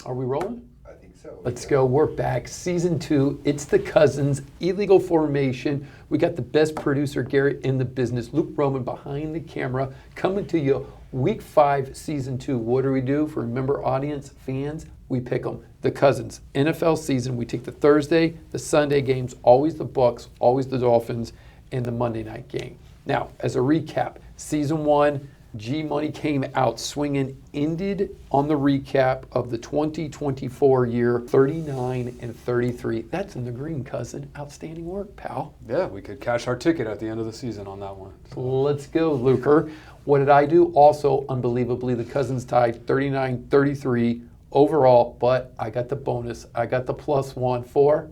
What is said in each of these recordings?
Are we rolling? I think so. Let's go. We're back. Season 2. It's the Cousins. Illegal formation. We got the best producer, Garrett, in the business. Luke Roman behind the camera. Coming to you week 5, season 2. What do we do for member audience, fans? We pick them. The Cousins. NFL season. We take the Thursday, the Sunday games, always the Bucs, always the Dolphins, and the Monday night game. Now, as a recap, season 1, G-Money came out swinging, ended on the recap of the 2024 year, 39-33. That's in the green, cousin. Outstanding work, pal. Yeah, we could cash our ticket at the end of the season on that one. Let's go, Luker. What did I do? Also, unbelievably, the Cousins tied 39-33 overall, but I got the bonus. I got the +1 for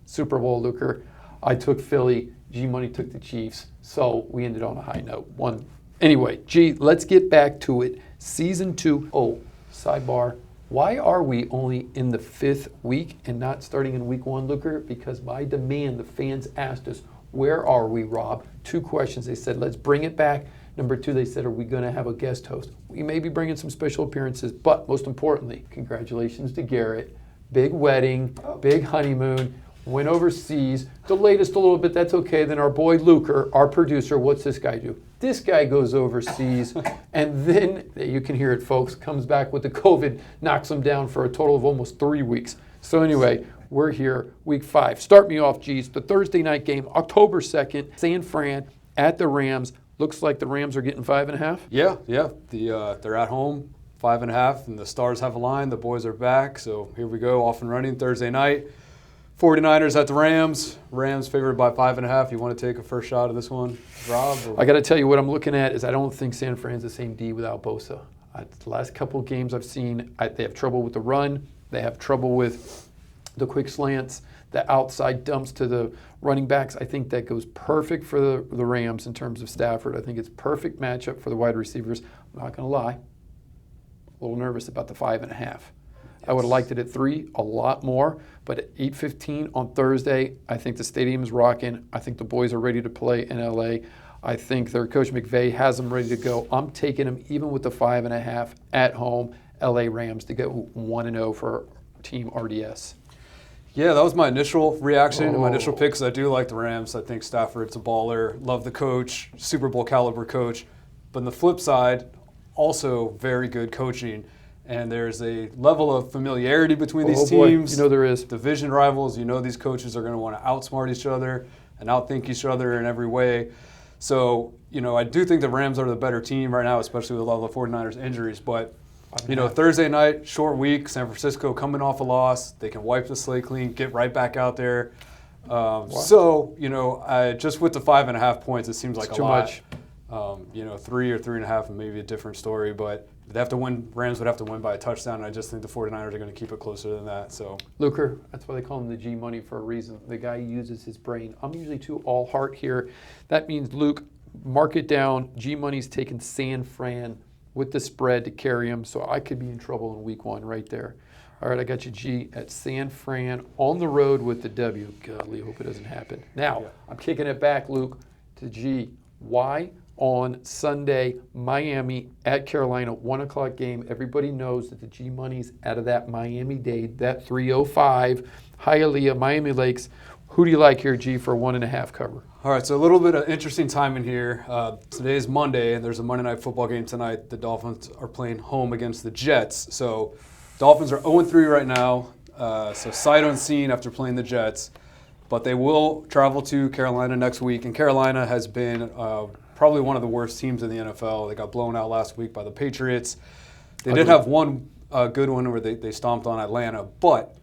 Super Bowl, Luker. I took Philly. G-Money took the Chiefs. So we ended on a high note. Anyway, let's get back to it. Season 2. Oh, sidebar. Why are we only in the 5th week and not starting in week 1, Luker? Because by demand, the fans asked us, where are we, Rob? 2 questions. They said, let's bring it back. Number 2, they said, are we going to have a guest host? We may be bringing some special appearances, but most importantly, congratulations to Garrett. Big wedding, big honeymoon. Went overseas, delayed us a little bit, that's okay. Then our boy Luker, our producer, what's this guy do? This guy goes overseas, and then, you can hear it, folks, comes back with the COVID, knocks him down for a total of almost 3 weeks. So anyway, we're here, week 5. Start me off, G's. The Thursday night game, October 2nd, San Fran at the Rams. Looks like the Rams are getting 5.5. Yeah. They're at home, 5.5, and the stars have aligned. The boys are back, so here we go, off and running Thursday night. 49ers at the Rams. Rams favored by 5.5. You want to take a first shot of this one, Rob? I got to tell you, what I'm looking at is I don't think San Fran's the same D without Bosa. The last couple of games I've seen, they have trouble with the run. They have trouble with the quick slants, the outside dumps to the running backs. I think that goes perfect for the Rams in terms of Stafford. I think it's perfect matchup for the wide receivers. I'm not going to lie. A little nervous about the 5.5. I would have liked it at 3, a lot more, but at 8:15 on Thursday, I think the stadium is rocking. I think the boys are ready to play in LA. I think their coach McVay has them ready to go. I'm taking them even with the 5.5 at home, LA Rams to go 1-0 for Team RDS. Yeah, that was my initial reaction, my initial pick, because I do like the Rams. I think Stafford's a baller, love the coach, Super Bowl caliber coach. But on the flip side, also very good coaching. And there's a level of familiarity between these teams. You know there is. Division rivals. You know these coaches are going to want to outsmart each other and outthink each other in every way. So, I do think the Rams are the better team right now, especially with all the 49ers injuries. But, Thursday night, short week, San Francisco coming off a loss. They can wipe the slate clean, get right back out there. So, just with the 5.5 points, it seems like it's a too lot. Much. 3 or 3.5 and maybe a different story, but they have to win. Rams would have to win by a touchdown, and I just think the 49ers are going to keep it closer than that. So, Luker, that's why they call him the G-Money for a reason. The guy uses his brain. I'm usually too all heart here. That means, Luke, mark it down. G-Money's taking San Fran with the spread to carry him, so I could be in trouble in week 1 right there. All right, I got you, G, at San Fran on the road with the W. Golly, hope it doesn't happen. Now, I'm kicking it back, Luke, to G. Why? On Sunday, Miami at Carolina, 1 o'clock game. Everybody knows that the G-Money's out of that Miami date, that 305, Hialeah, Miami Lakes. Who do you like here, G, for 1.5 cover? All right, so a little bit of interesting timing here. Today is Monday, and there's a Monday Night Football game tonight. The Dolphins are playing home against the Jets. So Dolphins are 0-3 right now, so sight unseen after playing the Jets. But they will travel to Carolina next week, and Carolina has been probably one of the worst teams in the NFL. They got blown out last week by the Patriots. They did have one good one where they stomped on Atlanta, but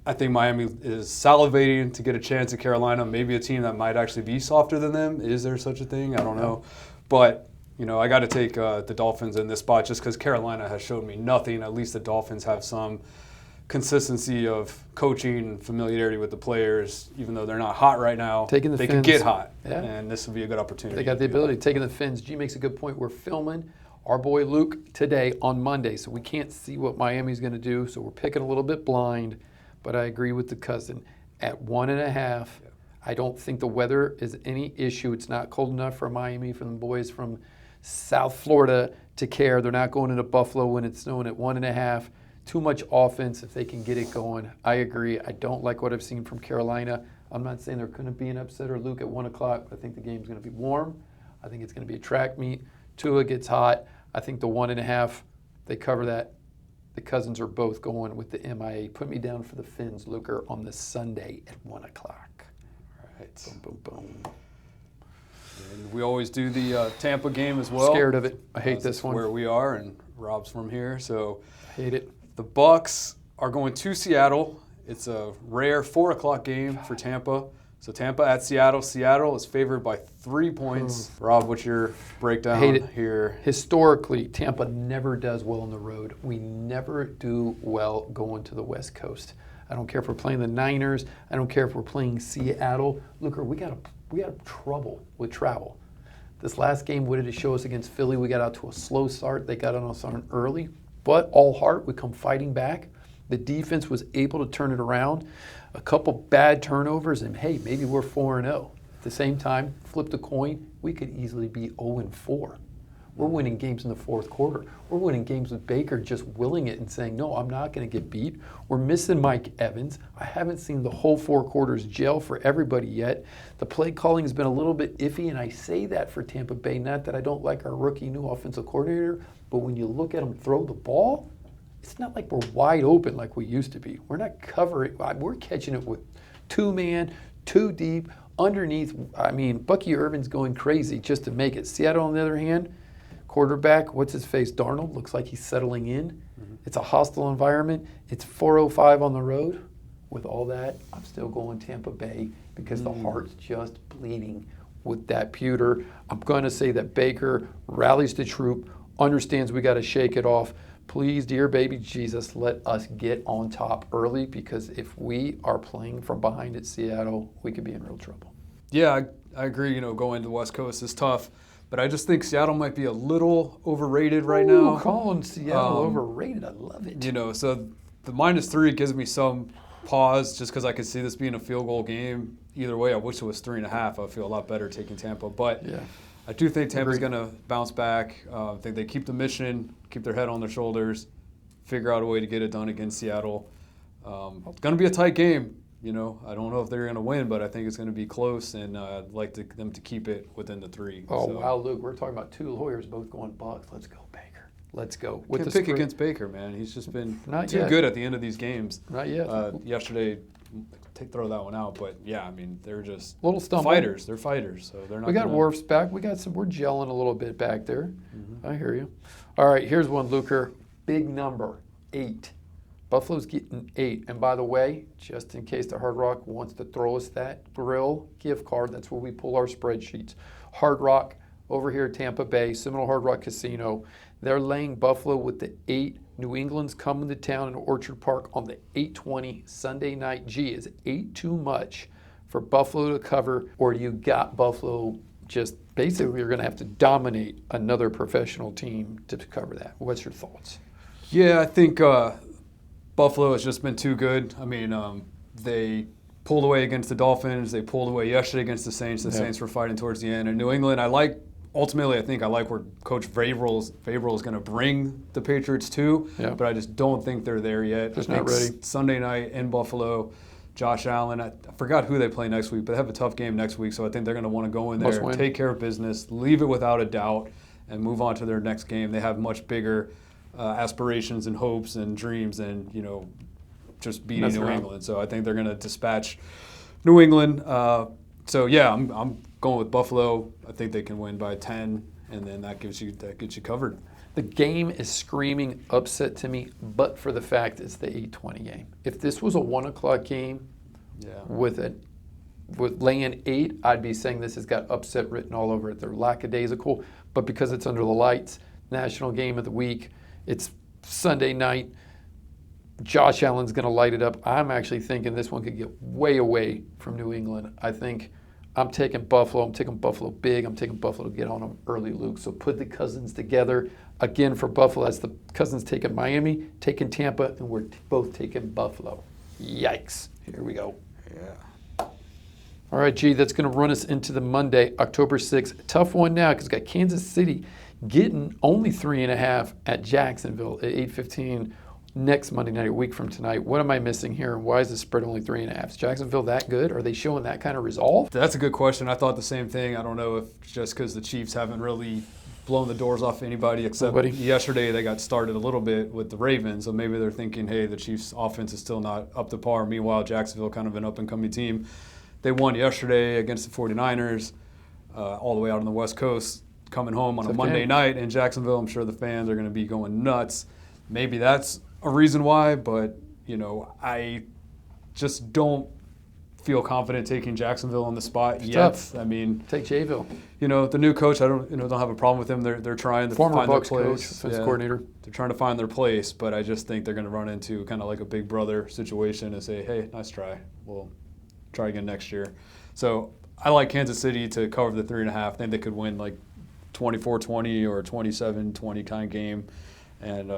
I think Miami is salivating to get a chance at Carolina, maybe a team that might actually be softer than them. Is there such a thing? I don't know. But, I got to take the Dolphins in this spot just because Carolina has showed me nothing. At least the Dolphins have some consistency of coaching and familiarity with the players, even though they're not hot right now. They can get hot, and this would be a good opportunity. They got the ability, taking the fins. G makes a good point. We're filming our boy Luke today on Monday, so we can't see what Miami's going to do, so we're picking a little bit blind, but I agree with the cousin. At 1.5, I don't think the weather is any issue. It's not cold enough for Miami, for the boys from South Florida to care. They're not going into Buffalo when it's snowing at 1.5. Too much offense if they can get it going. I agree. I don't like what I've seen from Carolina. I'm not saying there couldn't be an upset or Luke at 1 o'clock. I think the game's going to be warm. I think it's going to be a track meet. Tua gets hot. I think the 1.5, they cover that. The Cousins are both going with the MIA. Put me down for the Finns, Luker, on the Sunday at 1 o'clock. All right. Boom, boom, boom. And we always do the Tampa game as well. Scared of it. I hate this one. Where we are, and Rob's from here, so Hate it. the Bucks are going to Seattle. It's a rare 4 o'clock game for Tampa. So Tampa at Seattle. Seattle is favored by 3 points. Rob, what's your breakdown Hate it. here? Historically, Tampa never does well on the road. We never do well going to the West Coast. I don't care if we're playing the Niners. I don't care if we're playing Seattle. Look, we got trouble with travel. This last game, what did it show us against Philly? We got out to a slow start. They got on us on early, but all heart, we come fighting back. The defense was able to turn it around. A couple bad turnovers, and hey, maybe we're 4-0. At the same time, flip the coin, we could easily be 0-4. We're winning games in the fourth quarter. We're winning games with Baker just willing it and saying, no, I'm not going to get beat. We're missing Mike Evans. I haven't seen the whole 4 quarters gel for everybody yet. The play calling has been a little bit iffy, and I say that for Tampa Bay. Not that I don't like our rookie new offensive coordinator, but when you look at him throw the ball, it's not like we're wide open like we used to be. We're not covering. We're catching it with 2-man, 2 deep, underneath. I mean, Bucky Irvin's going crazy just to make it. Seattle, on the other hand, quarterback, what's his face? Darnold looks like he's settling in. Mm-hmm. It's a hostile environment. It's 4:05 on the road. With all that, I'm still going Tampa Bay because the heart's just bleeding with that pewter. I'm going to say that Baker rallies the troop, understands we got to shake it off. Please, dear baby Jesus, let us get on top early, because if we are playing from behind at Seattle, we could be in real trouble. Yeah, I agree. Going to the West Coast is tough, but I just think Seattle might be a little overrated right now. Calling Seattle overrated. I love it. So the -3 gives me some pause just because I could see this being a field goal game. Either way, I wish it was 3.5. I feel a lot better taking Tampa, but yeah. I do think Tampa's going to bounce back. I think they keep the mission, keep their head on their shoulders, figure out a way to get it done against Seattle. It's going to be a tight game. I don't know if they're going to win, but I think it's going to be close, and I'd like them to keep it within the 3. Oh, wow, Luke, we're talking about 2 lawyers both going Bucks. Let's go, Baker. Let's go. Can't pick against Baker, man. He's just been too good at the end of these games. Not yet. Yesterday, throw that one out, but yeah, I mean, they're just little fighters. They're fighters, so they're not. We got Worf's back. We're gelling a little bit back there. Mm-hmm. I hear you. All right, here's one, Luker. Big number, 8. Buffalo's getting 8. And by the way, just in case the Hard Rock wants to throw us that grill gift card, that's where we pull our spreadsheets. Hard Rock over here at Tampa Bay, Seminole Hard Rock Casino. They're laying Buffalo with the 8. New England's coming to town in Orchard Park on the 8:20 Sunday night. Gee, is 8 too much for Buffalo to cover, or you got Buffalo just basically you're going to have to dominate another professional team to cover that? What's your thoughts? Yeah, I think Buffalo has just been too good. I mean, they pulled away against the Dolphins. They pulled away yesterday against the Saints. The Saints were fighting towards the end. And New England, ultimately, I think I like where Coach Vrabel is going to bring the Patriots to, but I just don't think they're there yet. Just not ready. Sunday night in Buffalo, Josh Allen, I forgot who they play next week, but they have a tough game next week, so I think they're going to want to go in there, take care of business, leave it without a doubt, and move on to their next game. They have much bigger aspirations and hopes and dreams than, just beating New England. So I think they're going to dispatch New England. So yeah, I'm going with Buffalo. I think they can win by 10, and then that gets you covered. The game is screaming upset to me, but for the fact it's the 8:20 game. If this was a 1 o'clock game, with laying 8, I'd be saying this has got upset written all over it. They're lackadaisical, but because it's under the lights, national game of the week, it's Sunday night. Josh Allen's going to light it up. I'm actually thinking this one could get way away from New England. I think I'm taking Buffalo. I'm taking Buffalo big. I'm taking Buffalo to get on them early, Luke. So put the Cousins together. Again, for Buffalo, that's the Cousins taking Miami, taking Tampa, and we're both taking Buffalo. Yikes. Here we go. Yeah. All right, G, that's going to run us into the Monday, October 6th. Tough one now because we've got Kansas City getting only 3.5 at Jacksonville at 8:15. next Monday night, a week from tonight. What am I missing here, and why is the spread only 3.5? Is Jacksonville that good? Are they showing that kind of resolve? That's a good question. I thought the same thing. I don't know if just because the Chiefs haven't really blown the doors off anybody except yesterday they got started a little bit with the Ravens, so maybe they're thinking, hey, the Chiefs' offense is still not up to par. Meanwhile, Jacksonville, kind of an up-and-coming team. They won yesterday against the 49ers, all the way out on the West Coast, coming home on a Monday night in Jacksonville. I'm sure the fans are going to be going nuts. Maybe that's a reason why, but, I just don't feel confident taking Jacksonville on the spot yet. Tough. I mean, take Jayville. The new coach, I don't have a problem with him. They're trying to Former find Bucs their coach, place. defense coordinator. They're trying to find their place, but I just think they're going to run into kind of like a big brother situation and say, hey, nice try. We'll try again next year. So I like Kansas City to cover the 3.5. I think they could win like 24-20 or 27-20 kind of game. And,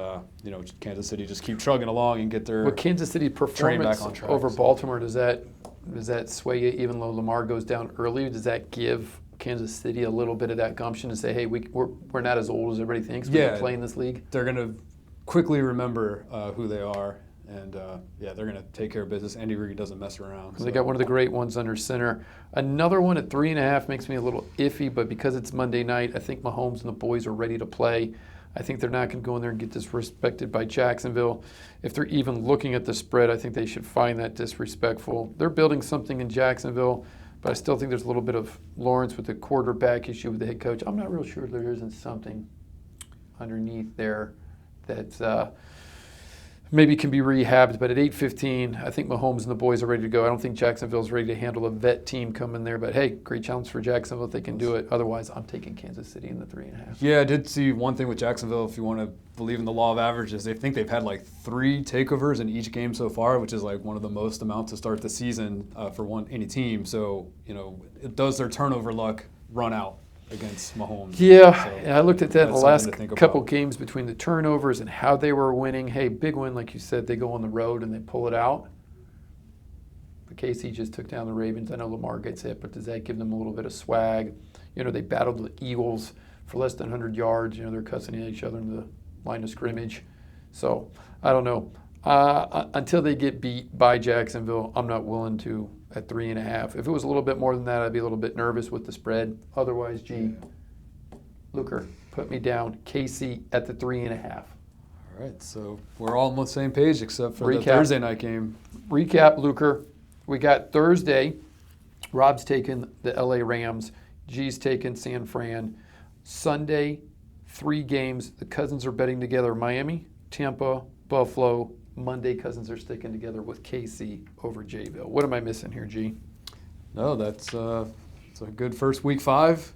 Kansas City just keep trugging along and get their Kansas City performance back on track, over Baltimore, does that sway you even though Lamar goes down early? Does that give Kansas City a little bit of that gumption to say, hey, we're not as old as everybody thinks. We can play in this league? They're going to quickly remember who they are. And, they're going to take care of business. Andy Reid doesn't mess around. They got one of the great ones under center. Another one at 3.5 makes me a little iffy, but because it's Monday night, I think Mahomes and the boys are ready to play. I think they're not going to go in there and get disrespected by Jacksonville. If they're even looking at the spread, I think they should find that disrespectful. They're building something in Jacksonville, but I still think there's a little bit of Lawrence with the quarterback issue with the head coach. I'm not real sure there isn't something underneath there that maybe can be rehabbed, but at 8:15, I think Mahomes and the boys are ready to go. I don't think Jacksonville's ready to handle a vet team coming there, but hey, great challenge for Jacksonville if they can do it. Otherwise, I'm taking Kansas City in the 3.5. Yeah, I did see one thing with Jacksonville, if you want to believe in the law of averages, they think they've had like 3 takeovers in each game so far, which is like one of the most amounts to start the season for any team. So, does their turnover luck run out against Mahomes? Yeah, I looked at that in the last couple about. Games between the turnovers and how they were winning. Hey, big win, like you said, they go on the road and they pull it out. But KC just took down the Ravens. I know Lamar gets hit, but does that give them a little bit of swag? They battled the Eagles for less than 100 yards. They're cussing at each other in the line of scrimmage. So, I don't know. Until they get beat by Jacksonville, I'm not willing to at 3.5. If it was a little bit more than that, I'd be a little bit nervous with the spread. Otherwise, Luker, put me down. KC at the 3.5. All right, so we're all on the same page except for the Thursday night game. Recap, Luker. We got Thursday. Rob's taking the LA Rams. G's taking San Fran. Sunday, 3 games. The Cousins are betting together. Miami, Tampa, Buffalo. Monday, Cousins are sticking together with KC over Jayville. What am I missing here, G? No, it's a good first week 5.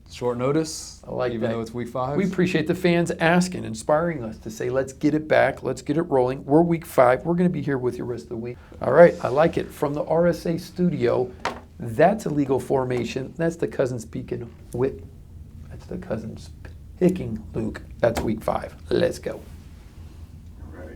Short notice. I like even that. though it's week 5. We appreciate the fans asking, inspiring us to say, let's get it back, let's get it rolling. We're week 5. We're going to be here with you the rest of the week. All right, I like it. From the RSA studio, that's a legal formation. That's the Cousins speaking whip. That's the Cousins picking Luke. That's week 5. Let's go.